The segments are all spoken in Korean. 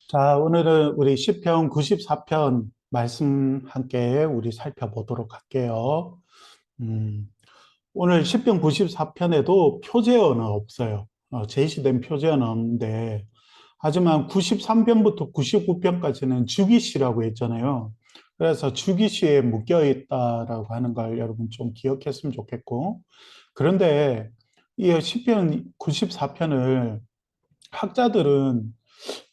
자, 오늘은 우리 시편 94편 말씀 함께 우리 살펴보도록 할게요. 음, 오늘 시편 94편에도 표제어는 없어요. 제시된 표제어는 없는데, 하지만 93편부터 99편까지는 주기시라고 했잖아요. 그래서 주기시에 묶여 있다라고 하는 걸 여러분 좀 기억했으면 좋겠고, 그런데 이 시편 94편을 학자들은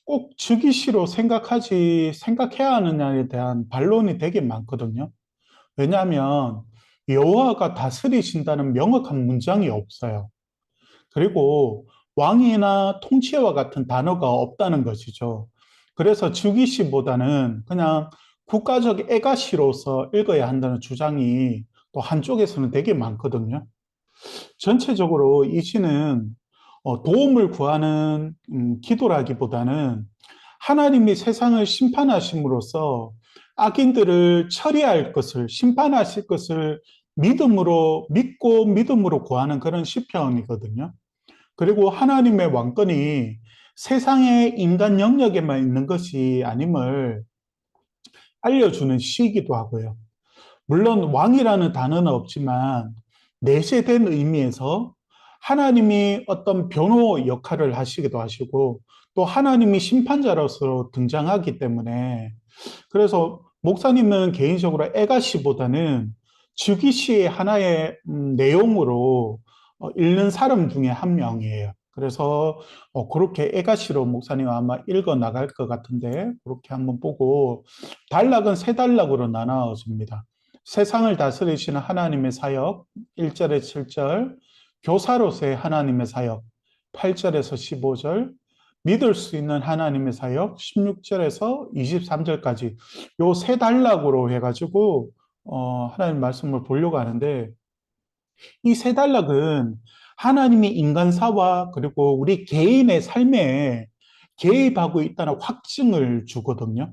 꼭 즉위시로 생각해야 하느냐에 대한 반론이 되게 많거든요. 왜냐하면 여호와가 다스리신다는 명확한 문장이 없어요. 그리고 왕이나 통치와 같은 단어가 없다는 것이죠. 그래서 즉위시보다는 그냥 국가적 애가시로서 읽어야 한다는 주장이 또 한쪽에서는 되게 많거든요. 전체적으로 이 시는 도움을 구하는 기도라기보다는 하나님이 세상을 심판하심으로써 악인들을 처리할 것을, 심판하실 것을 믿음으로 믿고 믿음으로 구하는 그런 시편이거든요. 그리고 하나님의 왕권이 세상의 인간 영역에만 있는 것이 아님을 알려주는 시이기도 하고요. 물론 왕이라는 단어는 없지만 내세된 의미에서 하나님이 어떤 변호 역할을 하시기도 하시고 또 하나님이 심판자로서 등장하기 때문에 그래서 목사님은 개인적으로 애가시보다는 즉위시의 하나의 내용으로 읽는 사람 중에 한 명이에요. 그래서 그렇게 애가시로 목사님 아마 읽어 나갈 것 같은데 그렇게 한번 보고 단락은 세 단락으로 나눠집니다. 세상을 다스리시는 하나님의 사역 1절에 7절, 교사로서의 하나님의 사역 8절에서 15절, 믿을 수 있는 하나님의 사역 16절에서 23절까지 요 세 단락으로 해가지고 하나님 말씀을 보려고 하는데 이 세 단락은 하나님이 인간사와 그리고 우리 개인의 삶에 개입하고 있다는 확증을 주거든요.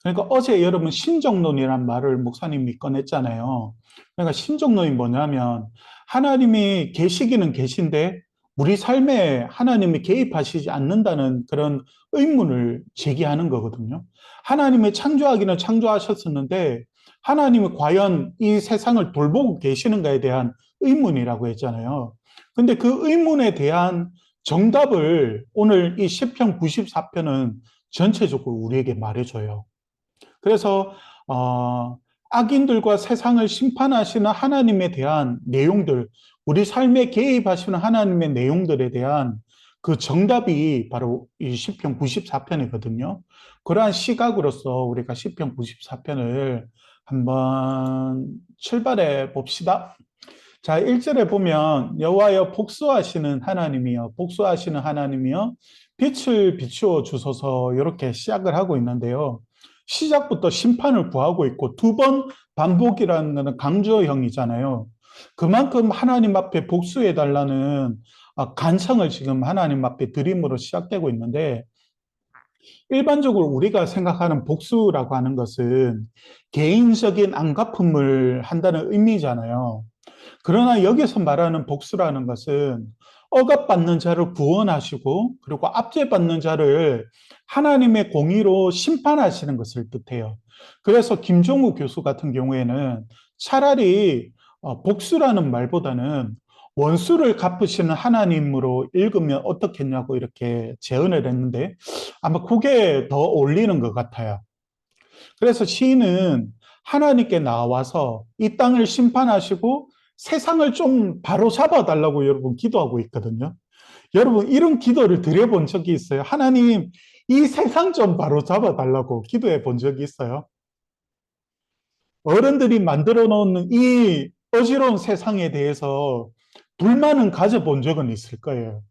그러니까 어제 여러분 신정론이란 말을 목사님이 꺼냈잖아요. 그러니까 신정론이 뭐냐면 하나님이 계시기는 계신데 우리 삶에 하나님이 개입하시지 않는다는 그런 의문을 제기하는 거거든요. 하나님이 창조하기는 창조하셨었는데 하나님이 과연 이 세상을 돌보고 계시는가에 대한 의문이라고 했잖아요. 근데 그 의문에 대한 정답을 오늘 이 시편 94편은 전체적으로 우리에게 말해줘요. 그래서 악인들과 세상을 심판하시는 하나님에 대한 내용들, 우리 삶에 개입하시는 하나님의 내용들에 대한 그 정답이 바로 이 시편 94편이거든요. 그러한 시각으로서 우리가 시편 94편을 한번 출발해 봅시다. 자, 1절에 보면 여호와여 복수하시는 하나님이여 복수하시는 하나님이여 빛을 비추어 주소서 이렇게 시작을 하고 있는데요. 시작부터 심판을 구하고 있고 두 번 반복이라는 것은 강조형이잖아요. 그만큼 하나님 앞에 복수해 달라는 간청을 지금 하나님 앞에 드림으로 시작되고 있는데 일반적으로 우리가 생각하는 복수라고 하는 것은 개인적인 안갚음을 한다는 의미잖아요. 그러나 여기서 말하는 복수라는 것은 억압받는 자를 구원하시고 그리고 압제받는 자를 하나님의 공의로 심판하시는 것을 뜻해요. 그래서 김종우 교수 같은 경우에는 차라리 복수라는 말보다는 원수를 갚으시는 하나님으로 읽으면 어떻겠냐고 이렇게 제언을 했는데 아마 그게 더 어울리는 것 같아요. 그래서 시인은 하나님께 나와서 이 땅을 심판하시고 세상을 좀 바로 잡아달라고 여러분 기도하고 있거든요. 여러분 이런 기도를 드려본 적이 있어요. 하나님 이 세상 좀 바로 잡아달라고 기도해 본 적이 있어요. 어른들이 만들어 놓은 이 어지러운 세상에 대해서 불만은 가져본 적은 있을 거예요.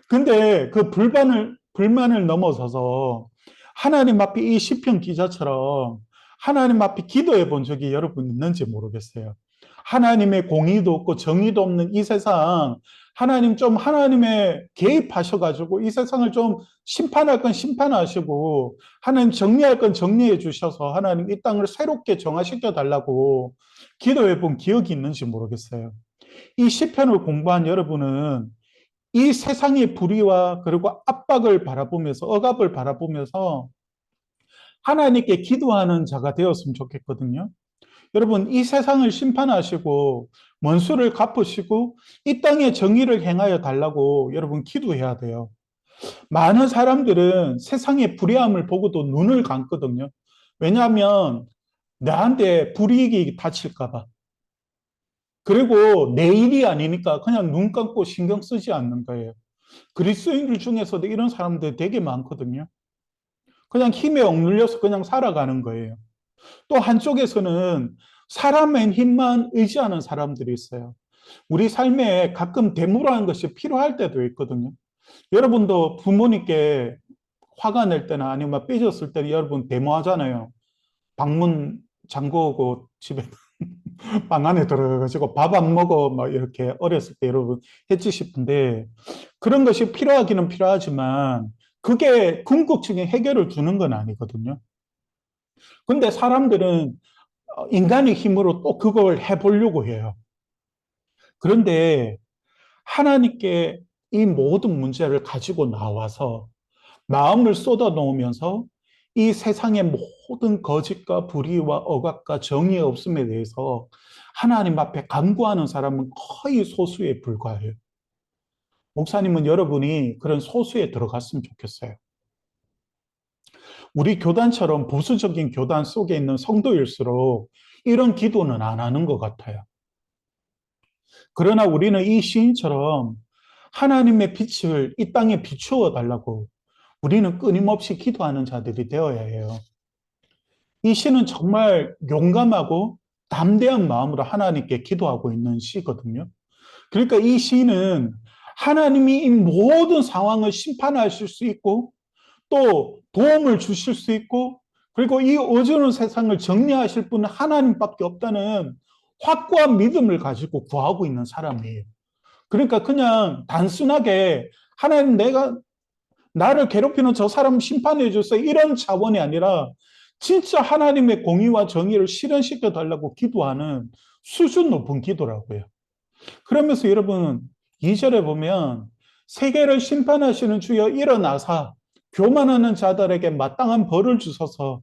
근데 그 불만을 넘어서서 하나님 앞에 이 시편 기자처럼 하나님 앞에 기도해 본 적이 여러분 있는지 모르겠어요. 하나님의 공의도 없고 정의도 없는 이 세상, 하나님 좀 하나님의 개입하셔가지고 이 세상을 좀 심판할 건 심판하시고, 하나님 정리할 건 정리해 주셔서 하나님 이 땅을 새롭게 정화시켜 달라고 기도해 본 기억이 있는지 모르겠어요. 이 시편을 공부한 여러분은 이 세상의 불의와 그리고 압박을 바라보면서, 억압을 바라보면서 하나님께 기도하는 자가 되었으면 좋겠거든요. 여러분, 이 세상을 심판하시고 원수를 갚으시고 이 땅에 정의를 행하여 달라고 여러분 기도해야 돼요. 많은 사람들은 세상의 불의함을 보고도 눈을 감거든요. 왜냐하면 나한테 불이익이 닥칠까 봐. 그리고 내 일이 아니니까 그냥 눈 감고 신경 쓰지 않는 거예요. 그리스도인들 중에서도 이런 사람들 되게 많거든요. 그냥 힘에 억눌려서 그냥 살아가는 거예요. 또 한쪽에서는 사람의 힘만 의지하는 사람들이 있어요. 우리 삶에 가끔 대물하는 것이 필요할 때도 있거든요. 여러분도 부모님께 화가 날 때나 아니면 삐졌을 때는 여러분 데모하잖아요. 방문 잠그고 집에 방 안에 들어가가지고 밥 안 먹어 막 이렇게 어렸을 때 여러분 했지 싶은데 그런 것이 필요하기는 필요하지만 그게 궁극적인 해결을 주는 건 아니거든요. 근데 사람들은 인간의 힘으로 또 그걸 해보려고 해요. 그런데 하나님께 이 모든 문제를 가지고 나와서 마음을 쏟아 놓으면서 이 세상의 모든 거짓과 불의와 억압과 정의 없음에 대해서 하나님 앞에 간구하는 사람은 거의 소수에 불과해요. 목사님은 여러분이 그런 소수에 들어갔으면 좋겠어요. 우리 교단처럼 보수적인 교단 속에 있는 성도일수록 이런 기도는 안 하는 것 같아요. 그러나 우리는 이 시인처럼 하나님의 빛을 이 땅에 비추어 달라고 우리는 끊임없이 기도하는 자들이 되어야 해요. 이 시는 정말 용감하고 담대한 마음으로 하나님께 기도하고 있는 시거든요. 그러니까 이 시는 하나님이 이 모든 상황을 심판하실 수 있고 또 도움을 주실 수 있고 그리고 이 어두운 세상을 정리하실 분은 하나님밖에 없다는 확고한 믿음을 가지고 구하고 있는 사람이에요. 그러니까 그냥 단순하게 하나님 내가 나를 괴롭히는 저 사람 심판해 주세요. 이런 차원이 아니라 진짜 하나님의 공의와 정의를 실현시켜 달라고 기도하는 수준 높은 기도라고요. 그러면서 여러분 2절에 보면 세계를 심판하시는 주여 일어나사 교만하는 자들에게 마땅한 벌을 주소서.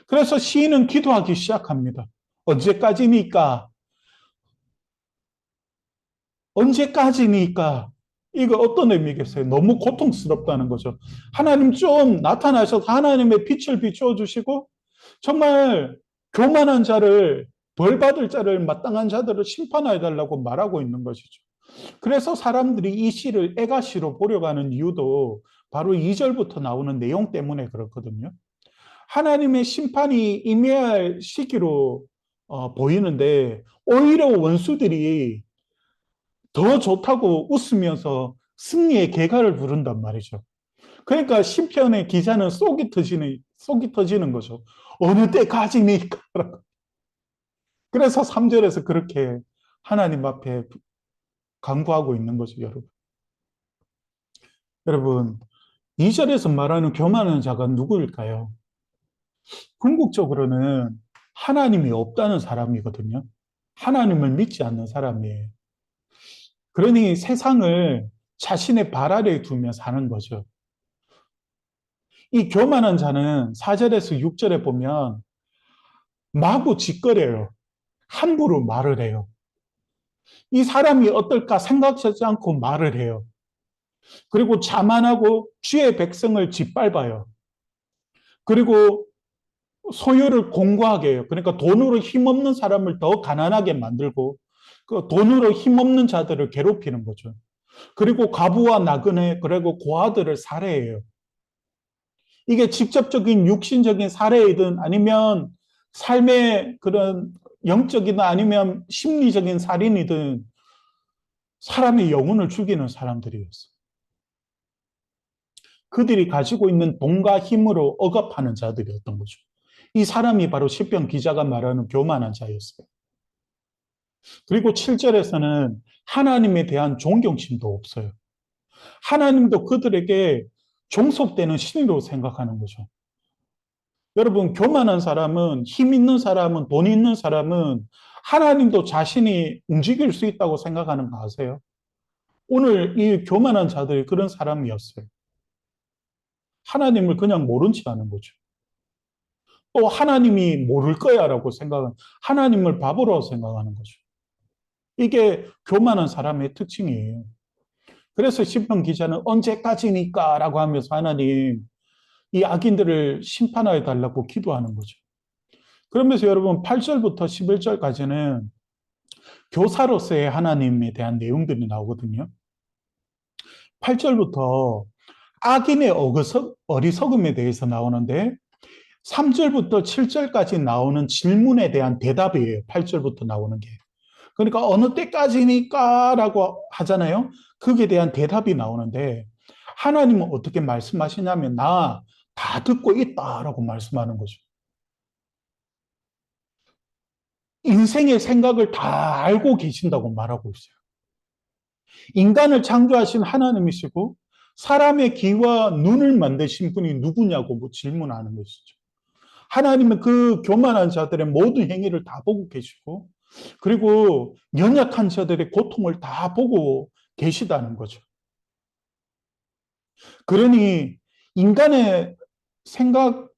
그래서 시인은 기도하기 시작합니다. 언제까지니까? 언제까지니까? 이거 어떤 의미겠어요? 너무 고통스럽다는 거죠. 하나님 좀 나타나셔서 하나님의 빛을 비추어 주시고 정말 교만한 자를 벌 받을 자를 마땅한 자들을 심판해 달라고 말하고 있는 것이죠. 그래서 사람들이 이 시를 애가시로 보려고 하는 이유도 바로 2절부터 나오는 내용 때문에 그렇거든요. 하나님의 심판이 임해야 할 시기로 보이는데 오히려 원수들이 더 좋다고 웃으면서 승리의 개가를 부른단 말이죠. 그러니까 시편의 기자는 속이 터지는 거죠. 어느 때까지니까. 그래서 3절에서 그렇게 하나님 앞에 간구하고 있는 거죠, 여러분. 여러분, 2절에서 말하는 교만한 자가 누구일까요? 궁극적으로는 하나님이 없다는 사람이거든요. 하나님을 믿지 않는 사람이에요. 그러니 세상을 자신의 발 아래에 두며 사는 거죠. 이 교만한 자는 4절에서 6절에 보면 마구 짓거려요. 함부로 말을 해요. 이 사람이 어떨까 생각하지 않고 말을 해요. 그리고 자만하고 주의 백성을 짓밟아요. 그리고 소유를 공고하게 해요. 그러니까 돈으로 힘없는 사람을 더 가난하게 만들고 그 돈으로 힘없는 자들을 괴롭히는 거죠. 그리고 과부와 나그네 그리고 고아들을 살해해요. 이게 직접적인 육신적인 살해이든 아니면 삶의 그런 영적이든 아니면 심리적인 살인이든 사람의 영혼을 죽이는 사람들이었어요. 그들이 가지고 있는 돈과 힘으로 억압하는 자들이었던 거죠. 이 사람이 바로 시편 기자가 말하는 교만한 자였어요. 그리고 7절에서는 하나님에 대한 존경심도 없어요. 하나님도 그들에게 종속되는 신으로 생각하는 거죠. 여러분, 교만한 사람은, 힘 있는 사람은, 돈 있는 사람은 하나님도 자신이 움직일 수 있다고 생각하는 거 아세요? 오늘 이 교만한 자들이 그런 사람이었어요. 하나님을 그냥 모른 체 하는 거죠. 또 하나님이 모를 거야라고 생각은 하나님을 바보로 생각하는 거죠. 이게 교만한 사람의 특징이에요. 그래서 시편 기자는 언제까지니까라고 하면서 하나님 이 악인들을 심판하여 달라고 기도하는 거죠. 그러면서 여러분 8절부터 11절까지는 교사로서의 하나님에 대한 내용들이 나오거든요. 8절부터 악인의 어리석음에 대해서 나오는데 3절부터 7절까지 나오는 질문에 대한 대답이에요. 8절부터 나오는 게. 그러니까 어느 때까지니까 라고 하잖아요. 그게 대한 대답이 나오는데 하나님은 어떻게 말씀하시냐면 나 다 듣고 있다라고 말씀하는 거죠. 인생의 생각을 다 알고 계신다고 말하고 있어요. 인간을 창조하신 하나님이시고 사람의 귀와 눈을 만드신 분이 누구냐고 질문하는 것이죠. 하나님은 그 교만한 자들의 모든 행위를 다 보고 계시고 그리고 연약한 자들의 고통을 다 보고 계시다는 거죠. 그러니 인간의 생각,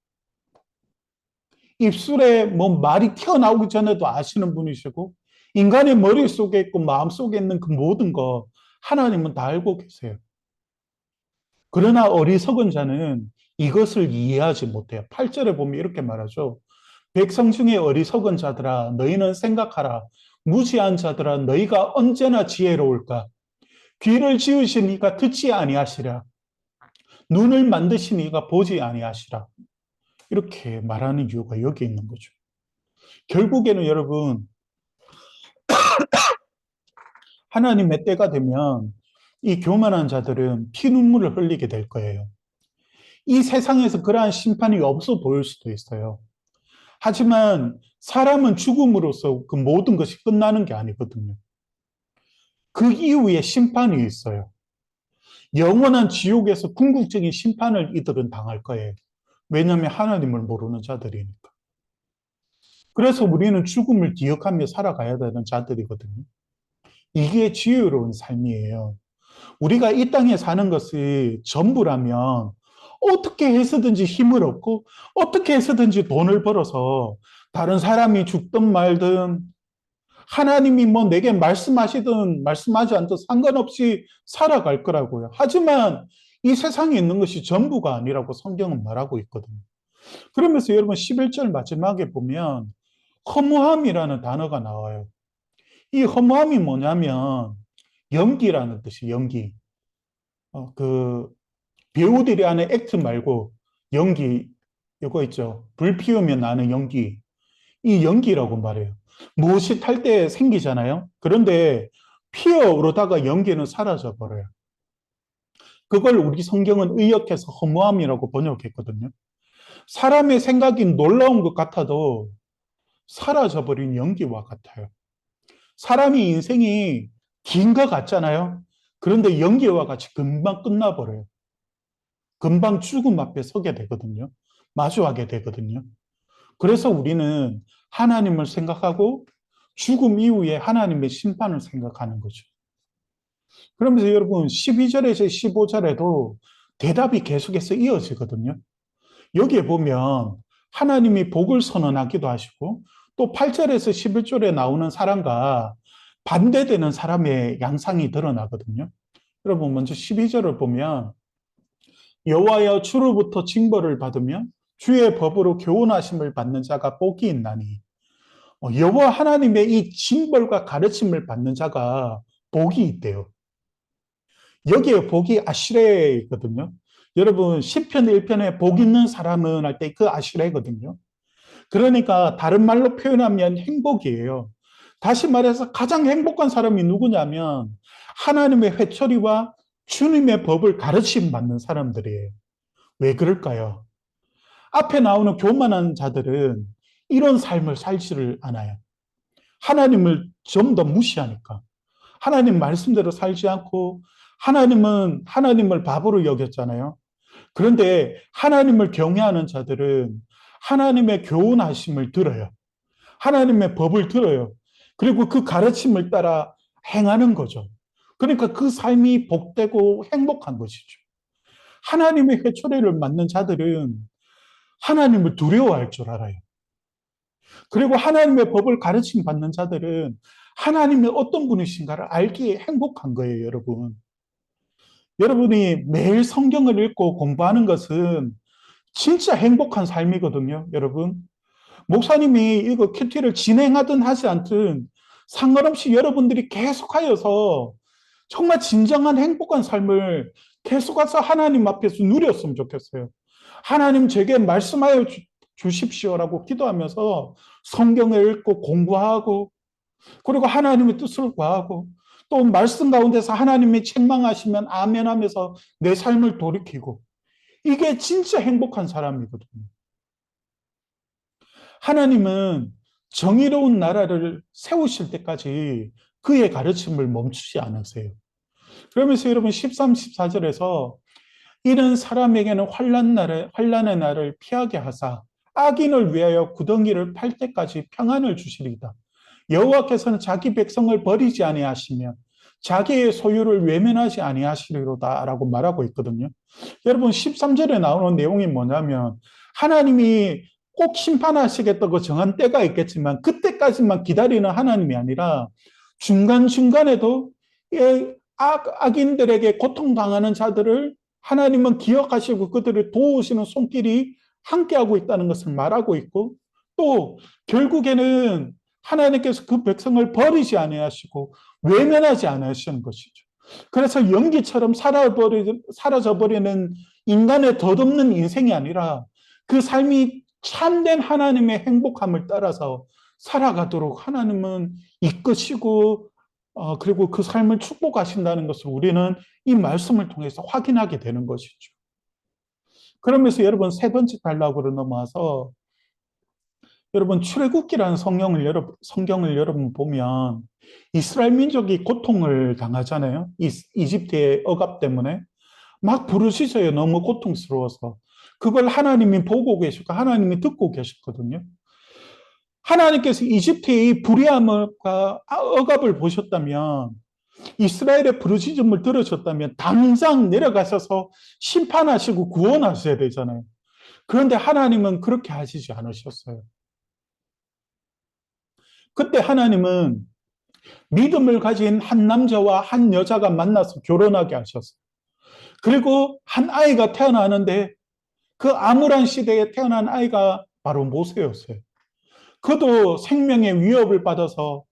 입술에 뭐 말이 튀어나오기 전에도 아시는 분이시고 인간의 머릿속에 있고 마음속에 있는 그 모든 거 하나님은 다 알고 계세요. 그러나 어리석은 자는 이것을 이해하지 못해요. 8절에 보면 이렇게 말하죠. 백성 중에 어리석은 자들아 너희는 생각하라. 무지한 자들아 너희가 언제나 지혜로울까. 귀를 지으신 이가 듣지 아니하시랴. 눈을 만드신 이가 보지 아니하시라. 이렇게 말하는 이유가 여기 있는 거죠. 결국에는 여러분 하나님의 때가 되면 이 교만한 자들은 피눈물을 흘리게 될 거예요. 이 세상에서 그러한 심판이 없어 보일 수도 있어요. 하지만 사람은 죽음으로써 그 모든 것이 끝나는 게 아니거든요. 그 이후에 심판이 있어요. 영원한 지옥에서 궁극적인 심판을 이들은 당할 거예요. 왜냐하면 하나님을 모르는 자들이니까. 그래서 우리는 죽음을 기억하며 살아가야 되는 자들이거든요. 이게 지혜로운 삶이에요. 우리가 이 땅에 사는 것이 전부라면 어떻게 해서든지 힘을 얻고 어떻게 해서든지 돈을 벌어서 다른 사람이 죽든 말든 하나님이 뭐 내게 말씀하시든 말씀하지 않든 상관없이 살아갈 거라고요. 하지만 이 세상에 있는 것이 전부가 아니라고 성경은 말하고 있거든요. 그러면서 여러분 11절 마지막에 보면 허무함이라는 단어가 나와요. 이 허무함이 뭐냐면 연기라는 뜻이 연기. 그 배우들이 하는 액트 말고 연기 이거 있죠. 불 피우면 나는 연기. 이 연기라고 말해요. 무엇이 탈 때 생기잖아요. 그런데 피어오르다가 연기는 사라져 버려요. 그걸 우리 성경은 의역해서 허무함이라고 번역했거든요. 사람의 생각이 놀라운 것 같아도 사라져 버린 연기와 같아요. 사람이 인생이 긴 것 같잖아요. 그런데 연기와 같이 금방 끝나버려요. 금방 죽음 앞에 서게 되거든요. 마주하게 되거든요. 그래서 우리는 하나님을 생각하고 죽음 이후에 하나님의 심판을 생각하는 거죠. 그러면서 여러분 12절에서 15절에도 대답이 계속해서 이어지거든요. 여기에 보면 하나님이 복을 선언하기도 하시고 또 8절에서 11절에 나오는 사람과 반대되는 사람의 양상이 드러나거든요. 여러분 먼저 12절을 보면 여호와여 주로부터 징벌을 받으며 주의 법으로 교훈하심을 받는 자가 복이 있나니 여호와 하나님의 이 징벌과 가르침을 받는 자가 복이 있대요. 여기에 복이 아시레거든요. 여러분 시편 1편에 복 있는 사람은 할 때 그 아시레거든요. 그러니까 다른 말로 표현하면 행복이에요. 다시 말해서 가장 행복한 사람이 누구냐면 하나님의 회초리와 주님의 법을 가르침 받는 사람들이에요. 왜 그럴까요? 앞에 나오는 교만한 자들은 이런 삶을 살지를 않아요. 하나님을 좀 더 무시하니까. 하나님 말씀대로 살지 않고 하나님은 하나님을 바보로 여겼잖아요. 그런데 하나님을 경외하는 자들은 하나님의 교훈하심을 들어요. 하나님의 법을 들어요. 그리고 그 가르침을 따라 행하는 거죠. 그러니까 그 삶이 복되고 행복한 것이죠. 하나님의 회초리를 맞는 자들은 하나님을 두려워할 줄 알아요. 그리고 하나님의 법을 가르침 받는 자들은 하나님이 어떤 분이신가를 알기에 행복한 거예요, 여러분. 여러분이 매일 성경을 읽고 공부하는 것은 진짜 행복한 삶이거든요, 여러분. 목사님이 이거 큐티를 진행하든 하지 않든 상관없이 여러분들이 계속하여서 정말 진정한 행복한 삶을 계속해서 하나님 앞에서 누렸으면 좋겠어요. 하나님 제게 말씀하여 주십시오라고 기도하면서 성경을 읽고 공부하고 그리고 하나님의 뜻을 구하고 또 말씀 가운데서 하나님이 책망하시면 아멘 하면서 내 삶을 돌이키고 이게 진짜 행복한 사람이거든요. 하나님은 정의로운 나라를 세우실 때까지 그의 가르침을 멈추지 않으세요. 그러면서 여러분 13, 14절에서 이는 사람에게는 환난의 날을 피하게 하사 악인을 위하여 구덩이를 팔 때까지 평안을 주시리이다. 여호와께서는 자기 백성을 버리지 아니하시며 자기의 소유를 외면하지 아니하시리로다라고 말하고 있거든요. 여러분 13절에 나오는 내용이 뭐냐면 하나님이 꼭 심판하시겠다고 정한 때가 있겠지만 그때까지만 기다리는 하나님이 아니라 중간중간에도 악인들에게 고통당하는 자들을 하나님은 기억하시고 그들을 도우시는 손길이 함께하고 있다는 것을 말하고 있고 또 결국에는 하나님께서 그 백성을 버리지 아니하시고 외면하지 않으시는 것이죠. 그래서 연기처럼 사라져버리는 인간의 덧없는 인생이 아니라 그 삶이 참된 하나님의 행복함을 따라서 살아가도록 하나님은 이끄시고 그리고 그 삶을 축복하신다는 것을 우리는 이 말씀을 통해서 확인하게 되는 것이죠. 그러면서 여러분 세 번째 단락으로 넘어와서 여러분 출애굽기라는 성경을 여러분 보면 이스라엘 민족이 고통을 당하잖아요. 이집트의 억압 때문에 막 부르짖어요. 너무 고통스러워서. 그걸 하나님이 보고 계시고 하나님이 듣고 계셨거든요. 하나님께서 이집트의 불의함과 억압을 보셨다면 이스라엘의 부르짖음을 들으셨다면 당장 내려가셔서 심판하시고 구원하셔야 되잖아요. 그런데 하나님은 그렇게 하시지 않으셨어요. 그때 하나님은 믿음을 가진 한 남자와 한 여자가 만나서 결혼하게 하셨어요. 그리고 한 아이가 태어나는데 그 암울한 시대에 태어난 아이가 바로 모세였어요. 그도 생명의 위협을 받아서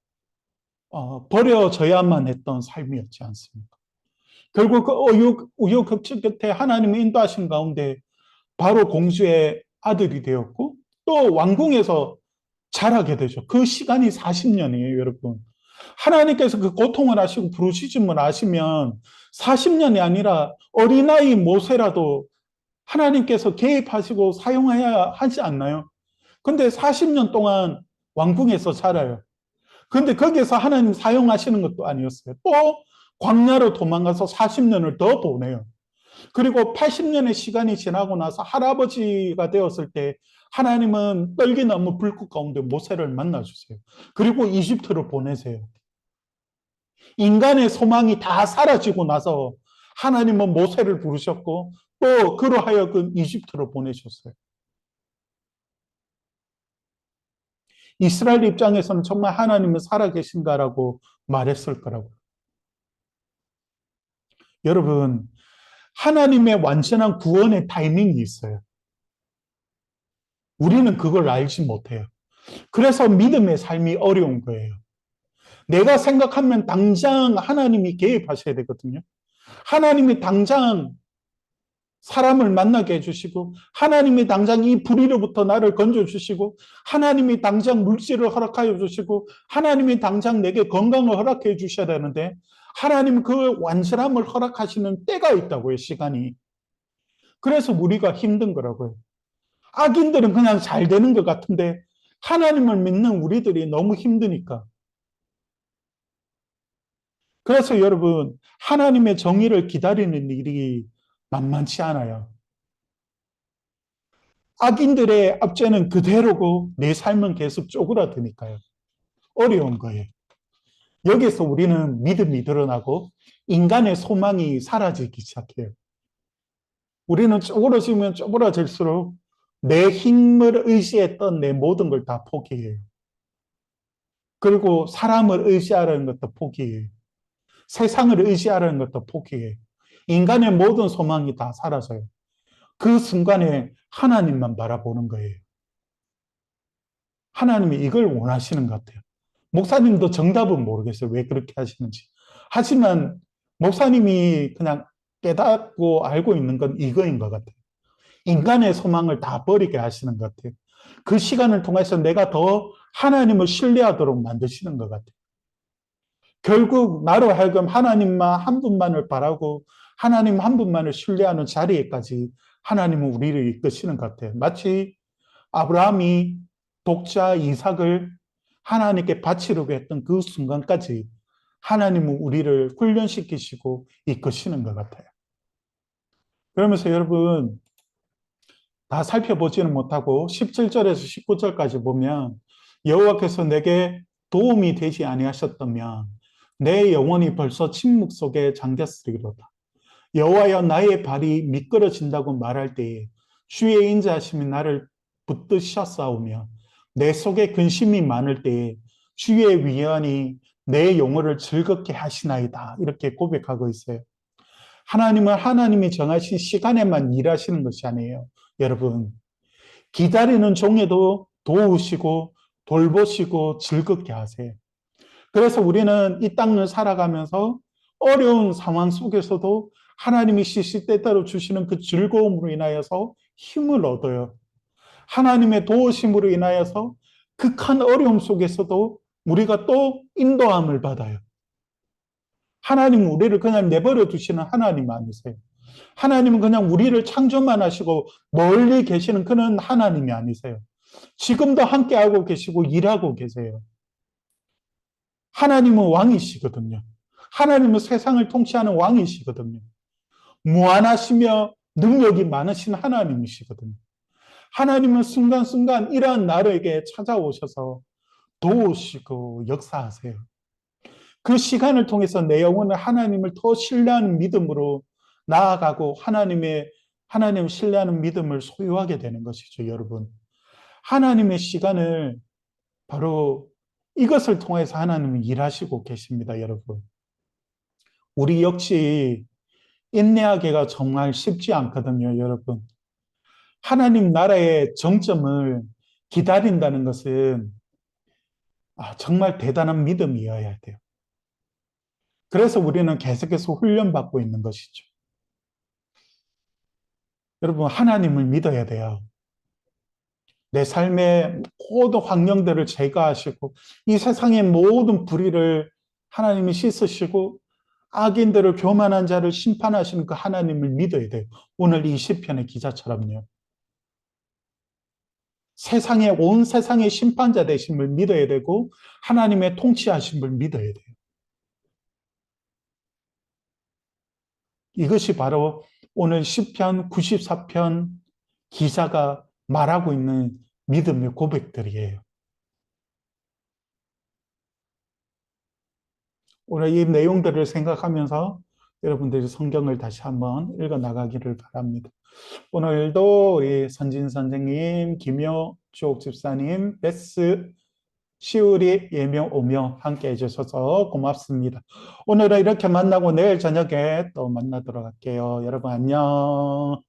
버려져야만 했던 삶이었지 않습니까? 결국 그 우여곡절 끝에 하나님의 인도하신 가운데 바로 공주의 아들이 되었고 또 왕궁에서 자라게 되죠. 그 시간이 40년이에요, 여러분. 하나님께서 그 고통을 아시고 부르짖음을 아시면 40년이 아니라 어린아이 모세라도 하나님께서 개입하시고 사용해야 하지 않나요? 근데 40년 동안 왕궁에서 자라요. 근데 거기에서 하나님 사용하시는 것도 아니었어요. 또 광야로 도망가서 40년을 더 보내요. 그리고 80년의 시간이 지나고 나서 할아버지가 되었을 때 하나님은 떨기나무 불꽃 가운데 모세를 만나주세요. 그리고 이집트로 보내세요. 인간의 소망이 다 사라지고 나서 하나님은 모세를 부르셨고 또 그로 하여금 이집트로 보내셨어요. 이스라엘 입장에서는 정말 하나님은 살아계신가라고 말했을 거라고요. 여러분, 하나님의 완전한 구원의 타이밍이 있어요. 우리는 그걸 알지 못해요. 그래서 믿음의 삶이 어려운 거예요. 내가 생각하면 당장 하나님이 개입하셔야 되거든요. 하나님이 당장 사람을 만나게 해주시고 하나님이 당장 이 불의로부터 나를 건져주시고 하나님이 당장 물질을 허락하여 주시고 하나님이 당장 내게 건강을 허락해 주셔야 되는데 하나님은 그 완전함을 허락하시는 때가 있다고요, 시간이. 그래서 우리가 힘든 거라고요. 악인들은 그냥 잘 되는 것 같은데 하나님을 믿는 우리들이 너무 힘드니까. 그래서 여러분, 하나님의 정의를 기다리는 일이 만만치 않아요. 악인들의 압제는 그대로고 내 삶은 계속 쪼그라드니까요. 어려운 거예요. 여기서 우리는 믿음이 드러나고 인간의 소망이 사라지기 시작해요. 우리는 쪼그러지면 쪼그러질수록 내 힘을 의지했던 내 모든 걸 다 포기해요. 그리고 사람을 의지하려는 것도 포기해요. 세상을 의지하려는 것도 포기해요. 인간의 모든 소망이 다 사라져요. 그 순간에 하나님만 바라보는 거예요. 하나님이 이걸 원하시는 것 같아요. 목사님도 정답은 모르겠어요. 왜 그렇게 하시는지. 하지만 목사님이 그냥 깨닫고 알고 있는 건 이거인 것 같아요. 인간의 소망을 다 버리게 하시는 것 같아요. 그 시간을 통해서 내가 더 하나님을 신뢰하도록 만드시는 것 같아요. 결국 나로 하여금 하나님만 한 분만을 바라고 하나님 한 분만을 신뢰하는 자리에까지 하나님은 우리를 이끄시는 것 같아요. 마치 아브라함이 독자 이삭을 하나님께 바치려고 했던 그 순간까지 하나님은 우리를 훈련시키시고 이끄시는 것 같아요. 그러면서 여러분 다 살펴보지는 못하고 17절에서 19절까지 보면 여호와께서 내게 도움이 되지 아니하셨다면 내 영혼이 벌써 침묵 속에 잠겼으리로다. 여호와여 나의 발이 미끄러진다고 말할 때에 주의 인자하심이 나를 붙드셨사오며 내 속에 근심이 많을 때에 주의 위안이 내 영혼을 즐겁게 하시나이다. 이렇게 고백하고 있어요. 하나님은 하나님이 정하신 시간에만 일하시는 것이 아니에요. 여러분, 기다리는 종에도 도우시고 돌보시고 즐겁게 하세요. 그래서 우리는 이 땅을 살아가면서 어려운 상황 속에서도 하나님이 시시때때로 주시는 그 즐거움으로 인하여서 힘을 얻어요. 하나님의 도우심으로 인하여서 극한 어려움 속에서도 우리가 또 인도함을 받아요. 하나님은 우리를 그냥 내버려 두시는 하나님 아니세요. 하나님은 그냥 우리를 창조만 하시고 멀리 계시는 그런 하나님이 아니세요. 지금도 함께하고 계시고 일하고 계세요. 하나님은 왕이시거든요. 하나님은 세상을 통치하는 왕이시거든요. 무한하시며 능력이 많으신 하나님이시거든요. 하나님은 순간순간 이러한 나에게 찾아오셔서 도우시고 역사하세요. 그 시간을 통해서 내 영혼은 하나님을 더 신뢰하는 믿음으로 나아가고 하나님을 신뢰하는 믿음을 소유하게 되는 것이죠, 여러분. 하나님의 시간을 바로 이것을 통해서 하나님은 일하시고 계십니다, 여러분. 우리 역시 인내하기가 정말 쉽지 않거든요, 여러분. 하나님 나라의 정점을 기다린다는 것은 정말 대단한 믿음이어야 돼요. 그래서 우리는 계속해서 훈련받고 있는 것이죠. 여러분, 하나님을 믿어야 돼요. 내 삶의 모든 환경들을 제거하시고 이 세상의 모든 불의를 하나님이 씻으시고 악인들을 교만한 자를 심판하시는 그 하나님을 믿어야 돼요. 오늘 이 시편의 기자처럼요. 온 세상의 심판자 되심을 믿어야 되고 하나님의 통치하심을 믿어야 돼요. 이것이 바로 오늘 시편 94편 기자가 말하고 있는 믿음의 고백들이에요. 오늘 이 내용들을 생각하면서 여러분들이 성경을 다시 한번 읽어 나가기를 바랍니다. 오늘도 우리 선진 선생님, 김효주 집사님, 베스, 시우리, 예명, 오명 함께 해주셔서 고맙습니다. 오늘은 이렇게 만나고 내일 저녁에 또 만나도록 할게요. 여러분 안녕.